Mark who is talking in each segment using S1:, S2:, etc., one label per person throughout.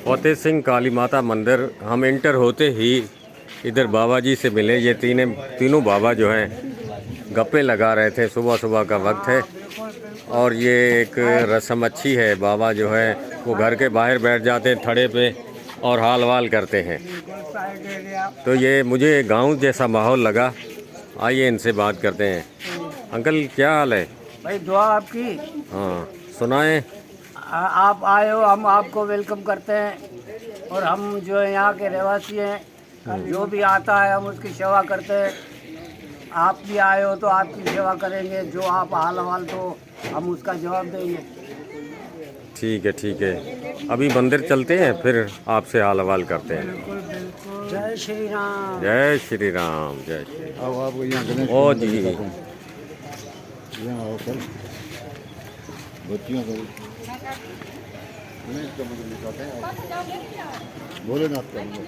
S1: फतेह सिंह काली माता मंदिर। हम इंटर होते ही इधर बाबा जी से मिले। ये तीनों बाबा जो हैं गप्पे लगा रहे थे। सुबह सुबह का वक्त है और ये एक रस्म अच्छी है। बाबा जो है वो घर के बाहर बैठ जाते हैं थड़े पे और हाल वाल करते हैं। तो ये मुझे गांव जैसा माहौल लगा। आइए इनसे बात करते हैं। अंकल क्या हाल है?
S2: भाई दुआ आपकी।
S1: हाँ सुनाएं।
S2: आप आए हो, हम आपको वेलकम करते हैं और हम जो है यहाँ के रहवासी हैं। जो भी आता है हम उसकी सेवा करते हैं। आप भी आए हो तो आपकी सेवा करेंगे। जो आप हाल हवाल तो हम उसका जवाब देंगे।
S1: ठीक है ठीक है। अभी मंदिर चलते हैं फिर आपसे हाल हवाल करते हैं।
S2: बिल्कुल बिल्कुल। जय श्री राम।
S1: जय श्री राम। जय श्री
S3: अब आपको यहाँ गणेश
S1: राम। ओ जी
S3: यहाँ आओ कल बच्चियों को गणेश का मंदिर दिखाते हैं। भोलेनाथ का मंदिर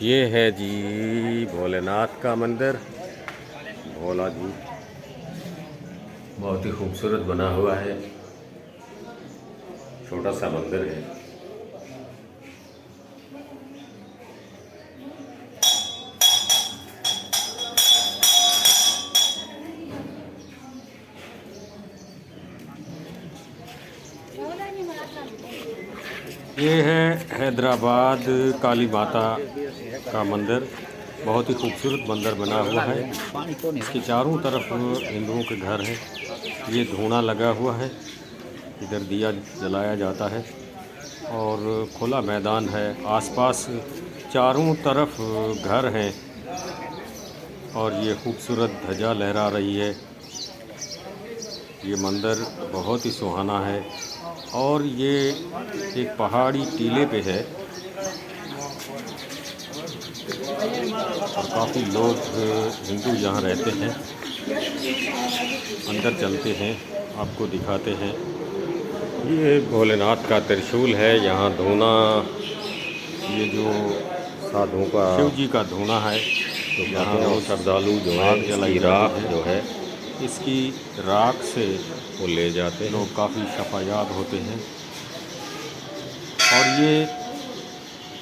S1: ये है जी भोलेनाथ का मंदिर। भोला जी बहुत ही खूबसूरत बना हुआ है। छोटा सा मंदिर है। ये है हैदराबाद काली माता का मंदिर। बहुत ही खूबसूरत मंदिर बना हुआ है। इसके चारों तरफ हिंदुओं के घर हैं। ये धूना लगा हुआ है। इधर दिया जलाया जाता है और खुला मैदान है। आसपास चारों तरफ घर हैं और ये खूबसूरत ध्वजा लहरा रही है। ये मंदिर बहुत ही सुहाना है और ये एक पहाड़ी टीले पे है और काफ़ी लोग हिंदू यहाँ रहते हैं। अंदर चलते हैं, आपको दिखाते हैं। ये भोलेनाथ का त्रिशूल है। यहाँ धूना, ये जो साधुओं का शिव जी का धूना है। तो यहाँ वो श्रद्धालु जो है इसकी राख जो है इसकी राख से वो ले जाते हैं। लोग काफ़ी शफायाब होते हैं। और ये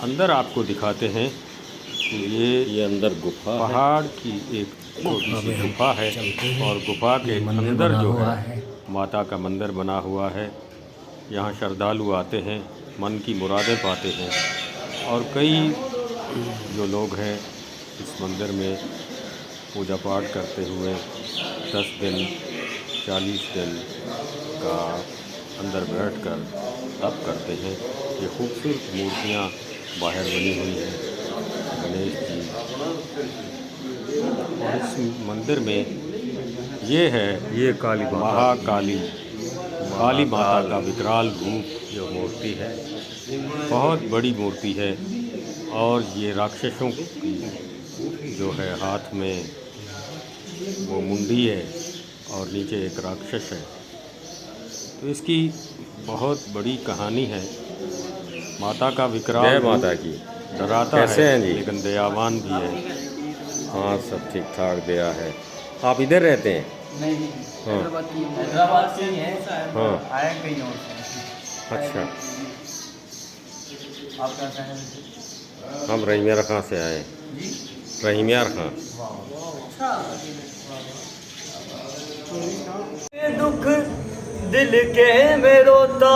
S1: अंदर आपको दिखाते हैं कि ये अंदर गुफा पहाड़ की एक छोटी सी गुफा है और गुफा के अंदर जो है माता का मंदिर बना हुआ है। यहाँ श्रद्धालु आते हैं, मन की मुरादें पाते हैं और कई जो लोग हैं इस मंदिर में पूजा पाठ करते हुए 10 दिन 40 दिन का अंदर बैठकर तप करते हैं। ये खूबसूरत मूर्तियाँ बाहर बनी हुई हैं गणेश जी। और इस मंदिर में ये काली महाकाली काली माता का विकराल रूप जो मूर्ति है बहुत बड़ी मूर्ति है। और ये राक्षसों की जो है हाथ में वो मुंडी है और नीचे एक राक्षस है। तो इसकी बहुत बड़ी कहानी है। माता का विकराल माता की डराता कैसे है जी, लेकिन दयावान भी है। हाँ सब ठीक ठाक दया है। आप इधर रहते हैं?
S2: नहीं,
S1: हाँ
S2: हैदराबाद से ही है।
S1: हाँ
S2: आए कहीं और से।
S1: अच्छा।
S2: आप कहाँ से हैं?
S1: हम रहीमियार खां से आए। रहीमियार खां।
S2: दुख दिल के में रोता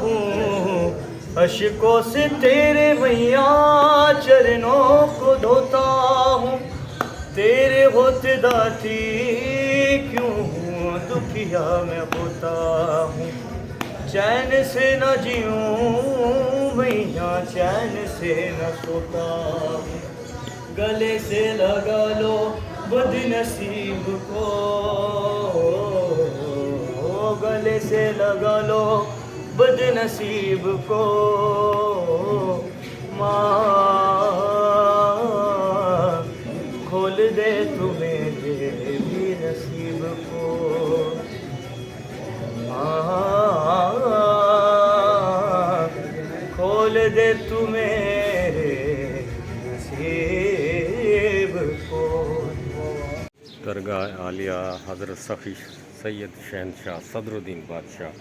S2: हूँ, अश्कों से तेरे मैया चरणों को धोता हूँ। तेरे होते दाती क्यों हूँ दुखिया मैं होता हूँ। चैन से न जीऊँ मैया, चैन से न सोता हूँ। गले से लगा लो बदनसीब को, गले से लगा लो बदनसीब को। माँ खोल दे तू मेरे भी नसीब को। माँ खोल दे तू मेरे नसीब को।
S1: दरगाह आलिया हज़रत सफ़ी सैयद शहनशाह सदरुद्दीन बादशाह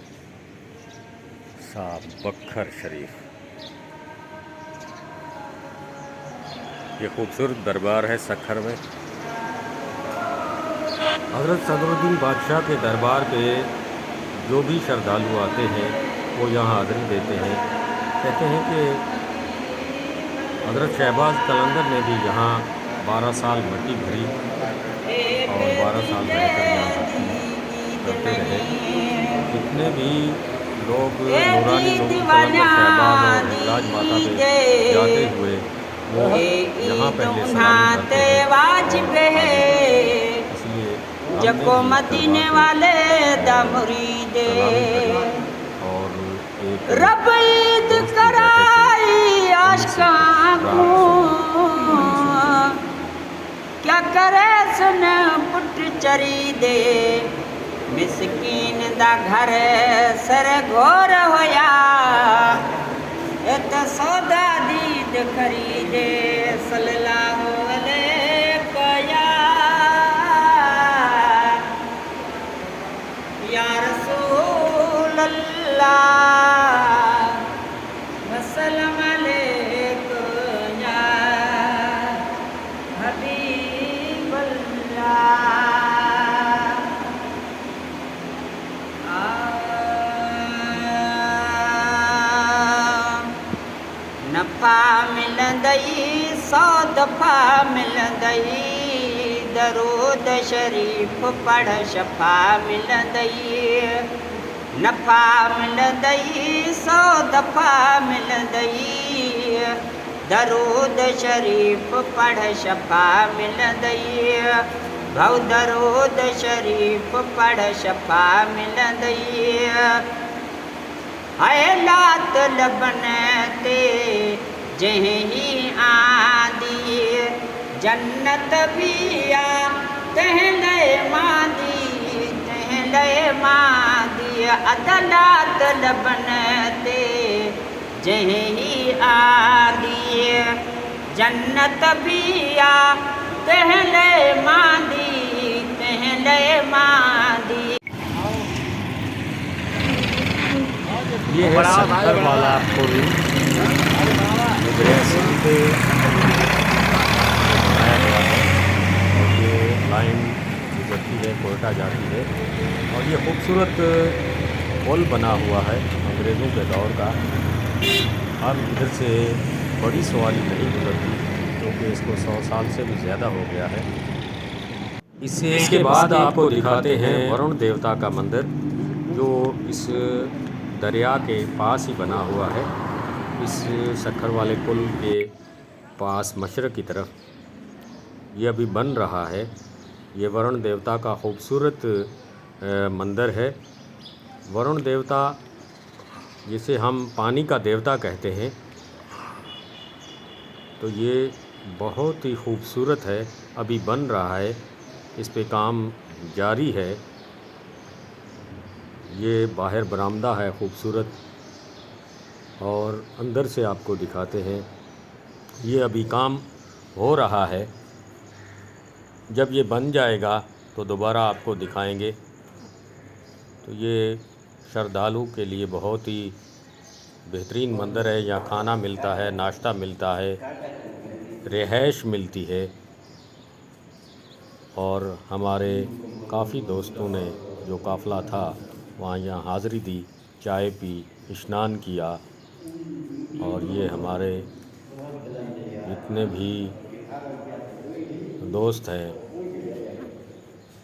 S1: सा बख्तर शरीफ। ये खूबसूरत दरबार है सखर में। हज़रत सदरुद्दीन बादशाह के दरबार पे जो भी श्रद्धालु आते हैं वो यहाँ हाज़िरी देते हैं। कहते हैं कि हज़रत शहबाज कलंदर ने भी यहाँ 12 साल मट्टी भरी और 12 साल रहकर यहाँ करते रहे। जितने भी लोग नूरानी लोग कलंदर शहबाज और हिजलाज माता पे जाते हुए वो यहाँ पहले सलामी करते हैं। इसलिए
S4: जको मदीने वाले दा मुरीदे
S1: और
S4: रब ईद कराई आशिकां को क्या करे सुन पुट चरी दे मिसकीन दा घर सर घोर होया एत सौदा दीद खरीदे सल्लल्लाहु अलैहि या रसूल अल्लाह वसल्लम अलैकुम या हबीब नफ़ा मिलंदई 100 दफ़ा मिलंदई दरूद शरीफ पढ़ शफ़ा मिलंदई नफ़ा मिलंदई 100 दफ़ा मिलंदई दरूद शरीफ पढ़ शफ़ा मिलंदई भव दरूद शरीफ पढ़ शफ़ा मिलंदई हाय लात लबन ते जहीं आंदी जन्नत भी आ तहले मांदी अदलात लबन ते जहीं आंदी जन्नत भी आ तहले मांदी
S1: ये है सखर वाला पुल पे बनाया गया है और ये लाइन गुजरती है कोयटा जाती है और ये खूबसूरत पुल बना हुआ है अंग्रेज़ों के दौर का। अब इधर से बड़ी सवारी नहीं गुजरती क्योंकि इसको 100 साल से भी ज़्यादा हो गया है। इसके बाद आपको दिखाते हैं वरुण देवता का मंदिर जो इस दरिया के पास ही बना हुआ है। इस सखर वाले पुल के पास मशरक़ की तरफ ये अभी बन रहा है। ये वरुण देवता का खूबसूरत मंदिर है। वरुण देवता जिसे हम पानी का देवता कहते हैं, तो ये बहुत ही खूबसूरत है, अभी बन रहा है, इस पे काम जारी है। ये बाहर बरामदा है खूबसूरत और अंदर से आपको दिखाते हैं। ये अभी काम हो रहा है, जब ये बन जाएगा तो दोबारा आपको दिखाएंगे। तो ये श्रद्धालु के लिए बहुत ही बेहतरीन मंदिर है। यहाँ खाना मिलता है, नाश्ता मिलता है, रिहाइश मिलती है और हमारे काफ़ी दोस्तों ने जो काफ़िला था वहाँ यहाँ हाज़िरी दी, चाय पी, स्नान किया और ये हमारे जितने भी दोस्त हैं,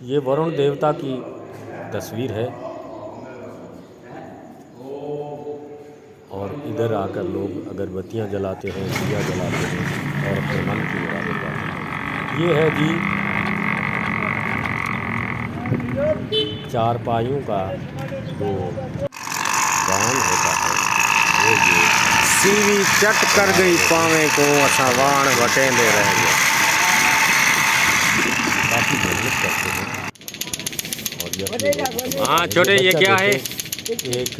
S1: ये वरुण देवता की तस्वीर है और इधर आकर लोग अगरबत्तियाँ जलाते हैं, दिया जलाते हैं और अपने मन की मुरादें पाते हैं। ये है जी चारपाइयों का जो गान होता है वो ये सीवी चट कर गई पावे को असा वाण वटेंदे रह गए। काफ़ी मेहनत करते हैं और ये हाँ छोटे ये क्या है? एक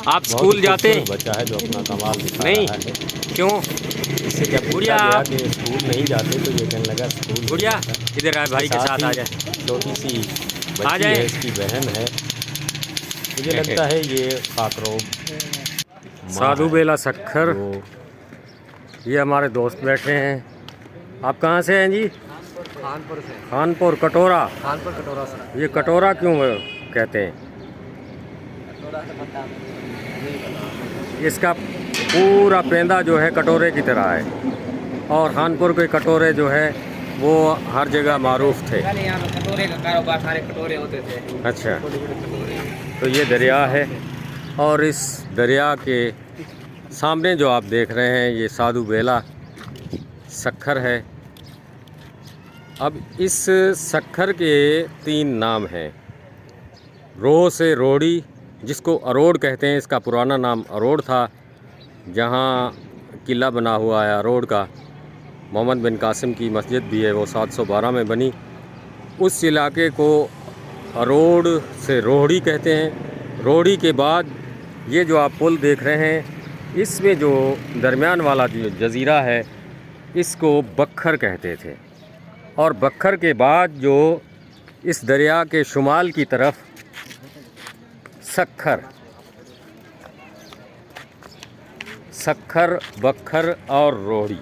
S1: आप स्कूल जाते हैं? बच्चा है जो अपना कमाल दिखा रहा है। क्यों? इससे जब पूछा गया कि स्कूल नहीं जाते तो ये कहने लगा स्कूल गुड़िया इधर आए, भाई के साथ आ जाए। छोटी सी बच्ची है, इसकी बहन है मुझे लगता है ये खाकरोग साधु बेला सक्खर। ये हमारे दोस्त बैठे हैं। आप कहाँ से हैं जी?
S5: खानपुर से।
S1: खानपुर कटोरा।
S5: खानपुर कटोरा से।
S1: ये कटोरा क्यों कहते हैं?
S5: कटोरा से पता नहीं।
S1: इसका पूरा पेंदा जो है कटोरे की तरह है और खानपुर के कटोरे जो है वो हर जगह मारूफ थे।
S5: पहले यहाँ पे कटोरे का कारोबार, सारे कटोरे होते थे।
S1: अच्छा,
S5: छोटे-छोटे कटोरे।
S1: तो ये दरिया है और इस दरिया के सामने जो आप देख रहे हैं ये साधु बेला सक्खर है। अब इस सक्खर के 3 नाम हैं। रोह से रोड़ी, जिसको अरोड़ कहते हैं, इसका पुराना नाम अरोड़ था। जहाँ किला बना हुआ है अरोड़ का, मोहम्मद बिन कासिम की मस्जिद भी है, वो 712 में बनी। उस इलाके को अरोड़ से रोहड़ी कहते हैं। रोहड़ी के बाद ये जो आप पुल देख रहे हैं, इसमें जो दरमियान वाला जो जज़ीरा है इसको बख्खर कहते थे। और बख्खर के बाद जो इस दरिया के शुमाल की तरफ सक्खर, सक्खर, बख्खर और रोहड़ी।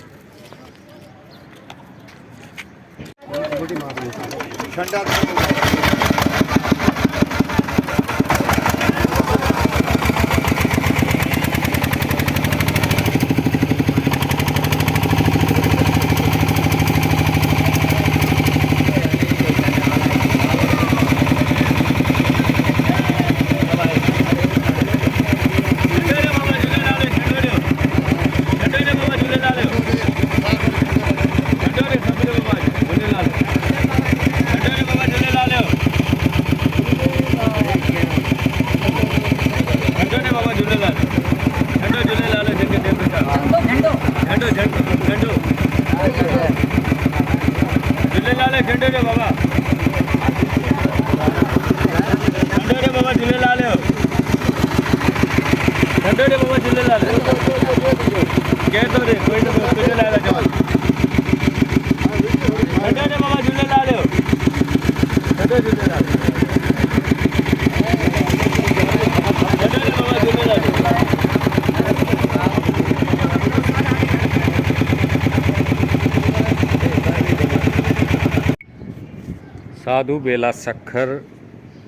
S1: साधु बेला सक्खर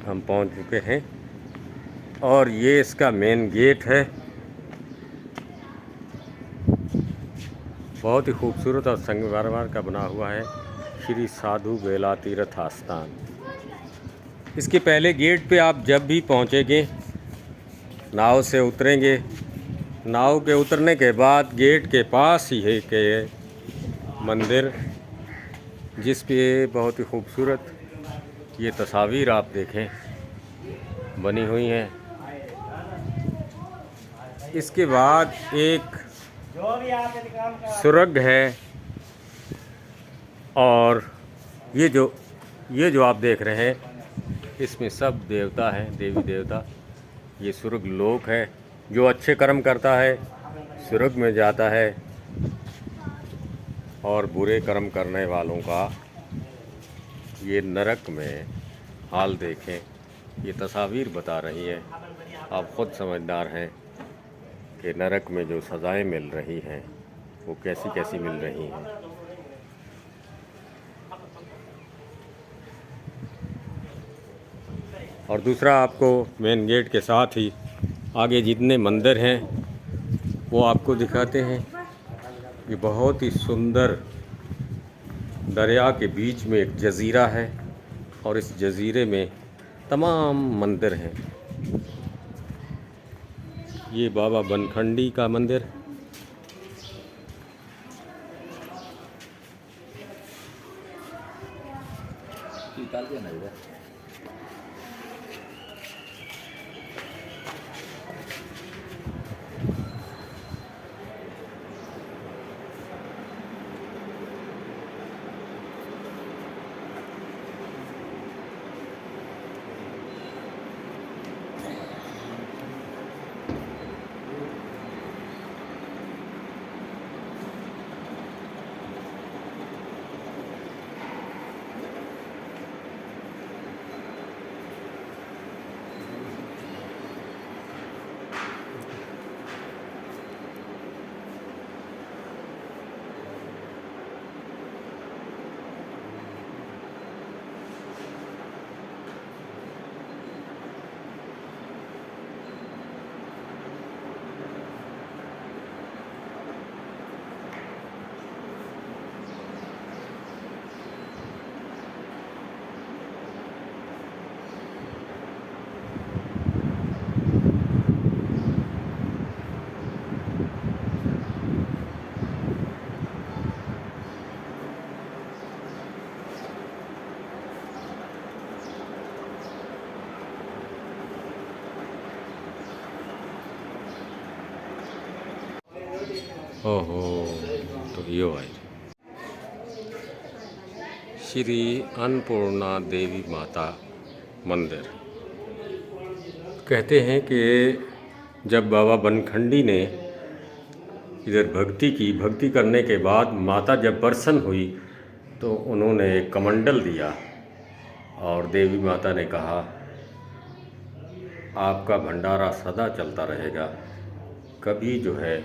S1: हम पहुंच चुके हैं और ये इसका मेन गेट है। बहुत ही खूबसूरत और संगमरमर का बना हुआ है श्री साधु बेला तीर्थ आस्थान। इसके पहले गेट पे आप जब भी पहुंचेंगे नाव से उतरेंगे, नाव के उतरने के बाद गेट के पास ही है के मंदिर, जिस पे बहुत ही खूबसूरत ये तस्वीर आप देखें बनी हुई हैं। इसके बाद एक सुरंग है और ये जो आप देख रहे हैं इसमें सब देवता हैं, देवी देवता। ये सुरग लोक है। जो अच्छे कर्म करता है सुरग में जाता है और बुरे कर्म करने वालों का ये नरक में हाल देखें। ये तस्वीर बता रही है, आप ख़ुद समझदार हैं कि नरक में जो सज़ाएं मिल रही हैं वो कैसी कैसी मिल रही हैं। और दूसरा आपको मेन गेट के साथ ही आगे जितने मंदिर हैं वो आपको दिखाते हैं। ये बहुत ही सुंदर दरिया के बीच में एक जज़ीरा है और इस जज़ीरे में तमाम मंदिर हैं। ये बाबा बनखंडी का मंदिर, ओहो, तो यो है श्री अन्नपूर्णा देवी माता मंदिर। कहते हैं कि जब बाबा बनखंडी ने इधर भक्ति करने के बाद माता जब प्रसन्न हुई तो उन्होंने एक कमंडल दिया और देवी माता ने कहा आपका भंडारा सदा चलता रहेगा, कभी जो है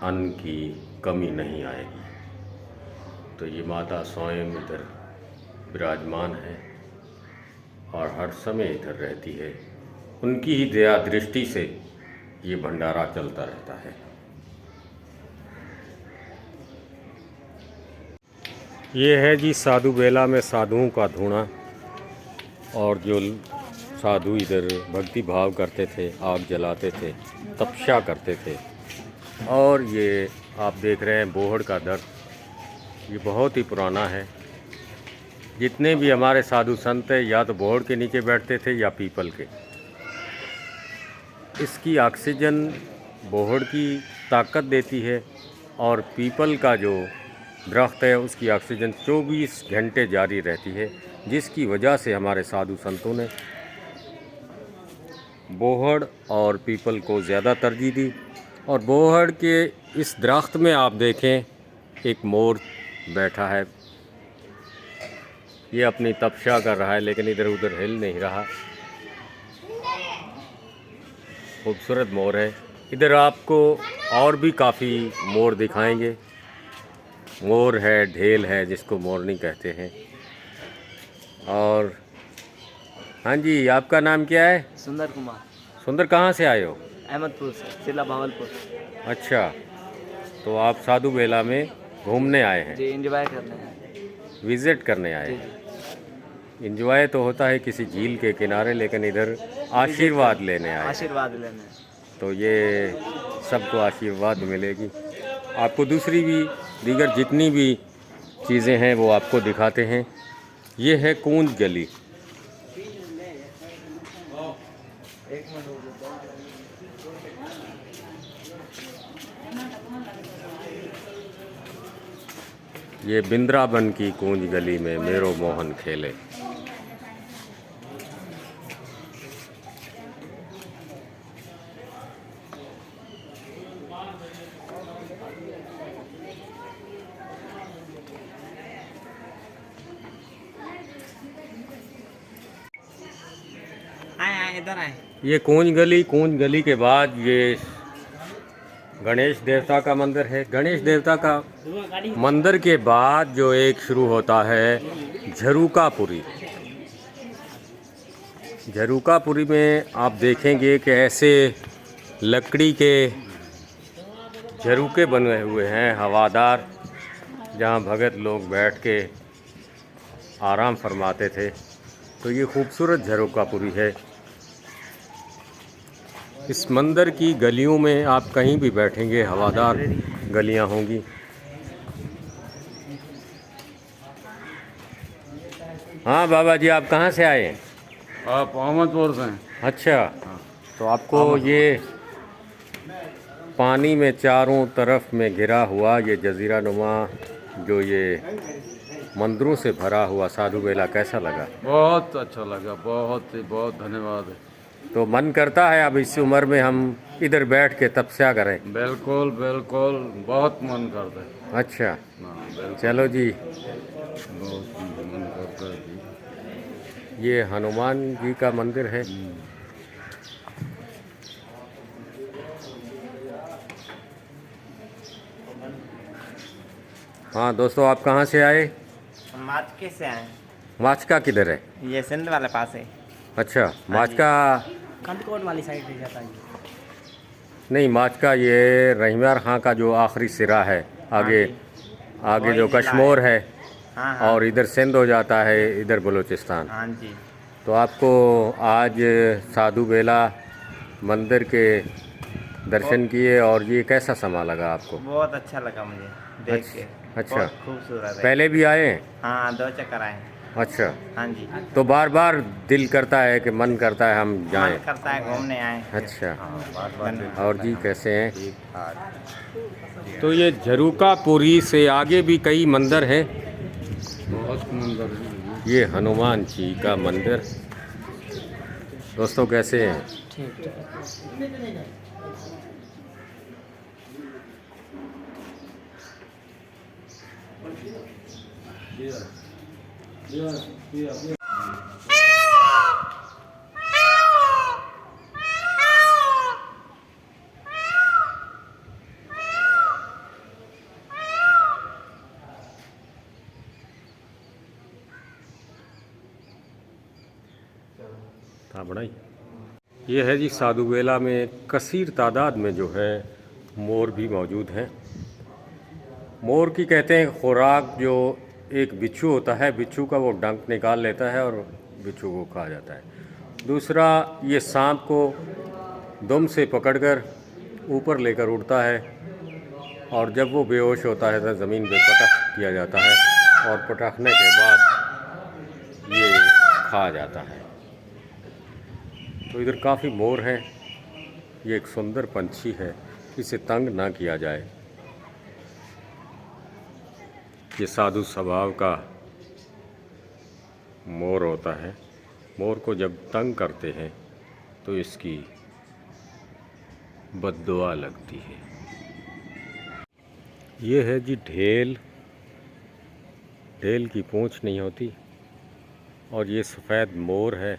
S1: अन्न की कमी नहीं आएगी। तो ये माता स्वयं इधर विराजमान है और हर समय इधर रहती है। उनकी ही दया दृष्टि से ये भंडारा चलता रहता है। ये है जी साधु बेला में साधुओं का धूना, और जो साधु इधर भक्ति भाव करते थे, आग जलाते थे, तपस्या करते थे। और ये आप देख रहे हैं बोहड़ का दर, ये बहुत ही पुराना है। जितने भी हमारे साधु संत हैं या तो बोहड़ के नीचे बैठते थे या पीपल के। इसकी ऑक्सीजन बोहड़ की ताकत देती है और पीपल का जो दरख्त है उसकी ऑक्सीजन 24 घंटे जारी रहती है, जिसकी वजह से हमारे साधु संतों ने बोहड़ और पीपल को ज़्यादा तरजीह दी। और बोहड़ के इस दरख्त में आप देखें एक मोर बैठा है, ये अपनी तपस्या कर रहा है लेकिन इधर उधर हिल नहीं रहा। खूबसूरत मोर है। इधर आपको और भी काफ़ी मोर दिखाएंगे। मोर है, ढेल है जिसको मोरनी कहते हैं। और हाँ जी, आपका नाम क्या है?
S5: सुंदर कुमार।
S1: सुंदर, कहाँ से आए हो?
S5: अहमदपुर से, जिला भावलपुर।
S1: अच्छा, तो आप साधु बेला में घूमने आए हैं?
S5: जी, एंजॉय करने हैं।
S1: विज़िट करने आए हैं। एंजॉय तो होता है किसी झील के किनारे, लेकिन इधर आशीर्वाद लेने आए।
S5: आशीर्वाद लेने।
S1: तो ये सबको आशीर्वाद मिलेगी। आपको दूसरी भी दीगर जितनी भी चीज़ें हैं वो आपको दिखाते हैं। ये है कूंज गली। ये बिंद्रावन की कूंज गली में मेरो मोहन खेले।
S5: आए इधर आए।
S1: ये कूंज गली के बाद ये गणेश देवता का मंदिर है। गणेश देवता का मंदिर के बाद जो एक शुरू होता है झरूकापुरी। झरूकापुरी में आप देखेंगे कि ऐसे लकड़ी के झरूके बने हुए हैं हवादार, जहाँ भगत लोग बैठ के आराम फरमाते थे। तो ये खूबसूरत झरूकापुरी है। इस मंदिर की गलियों में आप कहीं भी बैठेंगे हवादार गलियां होंगी। हाँ बाबा जी, आप कहाँ से आए हैं?
S3: आप अहमदपुर से?
S1: अच्छा, तो आपको ये पानी में चारों तरफ में घिरा हुआ ये जजीरा नुमा जो ये मंदिरों से भरा हुआ साधु बेला कैसा लगा?
S3: बहुत अच्छा लगा, बहुत धन्यवाद।
S1: तो मन करता है अब इस उम्र में हम इधर बैठ के तपस्या करें?
S3: बिल्कुल बिल्कुल, बहुत मन करता है।
S1: अच्छा,
S3: बिल्कुल,
S1: चलो जी।
S3: बहुत मन करता है जी।
S1: ये हनुमान जी का मंदिर है। हाँ दोस्तों, आप कहाँ से आए?
S5: माचके से आए।
S1: माचका किधर है?
S5: ये सिंध वाले पास है।
S1: अच्छा, माचका
S5: कंदकोट वाली साइड पे जाता है।
S1: नहीं, माचका ये रहीमार खां का जो आखिरी सिरा है, आगे जो कश्मीर है।
S5: हाँ।
S1: और इधर सिंध हो जाता है, इधर बलूचिस्तान।
S5: हाँ जी।
S1: तो आपको आज साधु बेला मंदिर के दर्शन किए और ये कैसा समा लगा आपको?
S5: बहुत अच्छा लगा मुझे देख के।
S1: अच्छा,
S5: बहुत खूबसूरत है।
S1: पहले भी आए हैं?
S5: हाँ, 2 चक्कर आए।
S1: अच्छा,
S5: हाँ जी।
S1: तो बार बार दिल करता है कि मन करता है हम जाएं।
S5: मन करता है घूमने आए।
S1: अच्छा,
S5: धन्यवाद।
S1: और जी कैसे हैं? तो ये झरूकापुरी से आगे भी कई मंदिर हैं।
S3: बहुत मंदिर है।
S1: ये हनुमान जी का मंदिर। दोस्तों कैसे हैं? था बड़ा ही। ये है जी साधु बेला में कसीर तादाद में जो है मोर भी मौजूद हैं। मोर की कहते हैं खुराक जो एक बिच्छू होता है, बिच्छू का वो डंक निकाल लेता है और बिच्छू को खा जाता है। दूसरा, ये सांप को दुम से पकड़कर ऊपर लेकर उड़ता है और जब वो बेहोश होता है तो ज़मीन पे पटक किया जाता है और पटकने के बाद ये खा जाता है। तो इधर काफ़ी मोर हैं। ये एक सुंदर पंछी है, इसे तंग ना किया जाए। ये साधु स्वभाव का मोर होता है। मोर को जब तंग करते हैं तो इसकी बद्दुआ लगती है। ये है जी ढेल। ढेल की पूंछ नहीं होती और ये सफ़ेद मोर है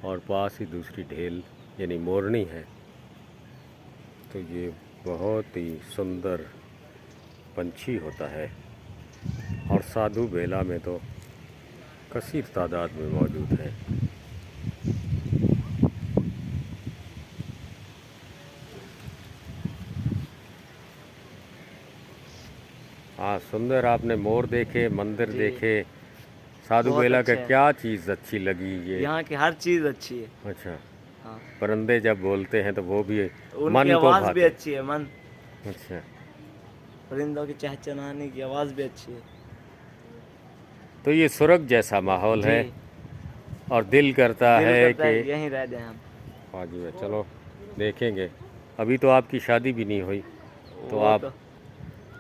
S1: और पास ही दूसरी ढेल यानी मोरनी है। तो ये बहुत ही सुंदर पंछी होता है और साधु बेला में तो कसीर तादाद में मौजूद है। हाँ, सुंदर। आपने मोर देखे, मंदिर देखे, साधु
S5: बहुत
S1: बेला
S5: अच्छा
S1: का
S5: है।
S1: क्या चीज़ अच्छी लगी? ये
S5: यहाँ की हर चीज़ अच्छी है।
S1: अच्छा,
S5: हाँ,
S1: परिंदे जब बोलते हैं तो वो भी
S5: उनकी
S1: मन को
S5: आवाज़ भी
S1: भाते।
S5: अच्छी है। मन
S1: अच्छा,
S5: परिंदों की चहचहाने की आवाज़ भी अच्छी है।
S1: तो ये स्वर्ग जैसा माहौल है
S5: जी,
S1: और दिल करता
S5: दिल
S1: है
S5: करता है
S1: कि
S5: यहीं रह जाएं हम।
S1: हाँ जी, चलो देखेंगे। अभी तो आपकी शादी भी नहीं हुई तो
S5: वो
S1: आप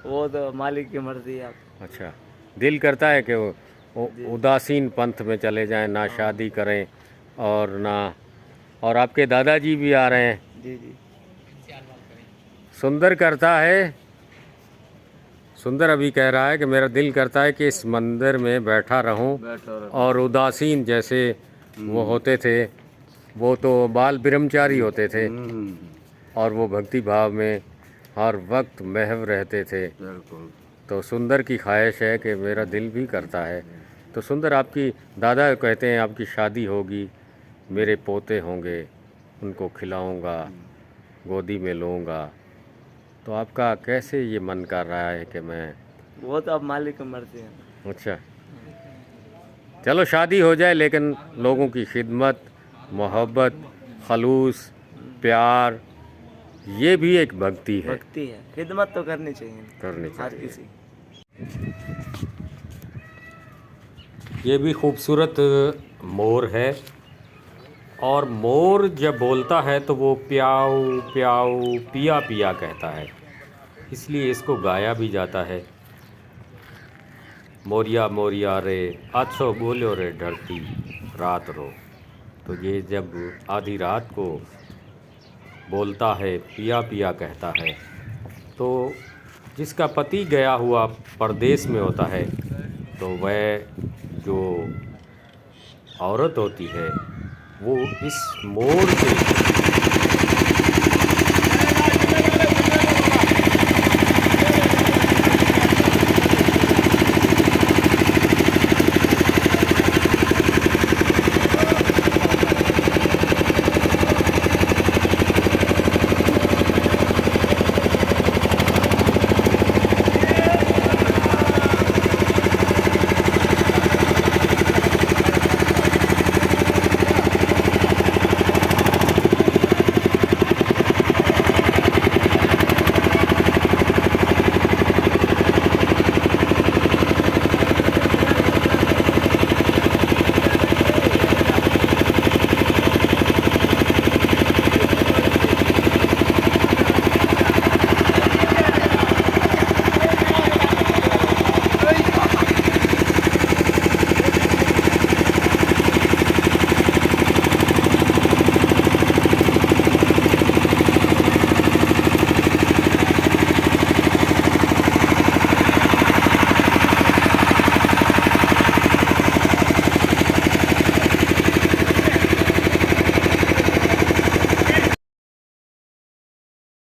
S5: वो तो मालिक की मर्जी है। आप
S1: अच्छा, दिल करता है कि वो उदासीन पंथ में चले जाएं, ना शादी करें और ना, और आपके दादाजी भी आ रहे हैं।
S5: जी जी,
S1: सुंदर करता है। सुंदर अभी कह रहा है कि मेरा दिल करता है कि इस मंदिर में बैठा रहूं और उदासीन जैसे वो होते थे, वो तो बाल ब्रह्मचारी होते थे और वो भक्ति भाव में हर वक्त महव रहते थे। तो सुंदर की ख्वाहिश है कि मेरा दिल भी करता है। तो सुंदर, आपकी दादा कहते हैं आपकी शादी होगी, मेरे पोते होंगे, उनको खिलाऊंगा, गोदी में लूँगा। तो आपका कैसे ये मन कर रहा है कि मैं?
S5: वो तो अब मालिक की मर्जी है।
S1: अच्छा, चलो शादी हो जाए, लेकिन लोगों की खिदमत, मोहब्बत, खलूस, प्यार, ये भी एक भक्ति है।
S5: भक्ति है, खिदमत तो करनी चाहिए।
S1: करनी
S5: हर
S1: चाहिए।
S5: किसी।
S1: ये भी खूबसूरत मोर है और मोर जब बोलता है तो वो प्याऊ प्याऊ पिया पिया कहता है, इसलिए इसको गाया भी जाता है। मोरिया मोरिया रे अच्छो बोलो रे डरती रात रो। तो ये जब आधी रात को बोलता है, पिया पिया कहता है, तो जिसका पति गया हुआ परदेश में होता है तो वह जो औरत होती है वो इस मोर से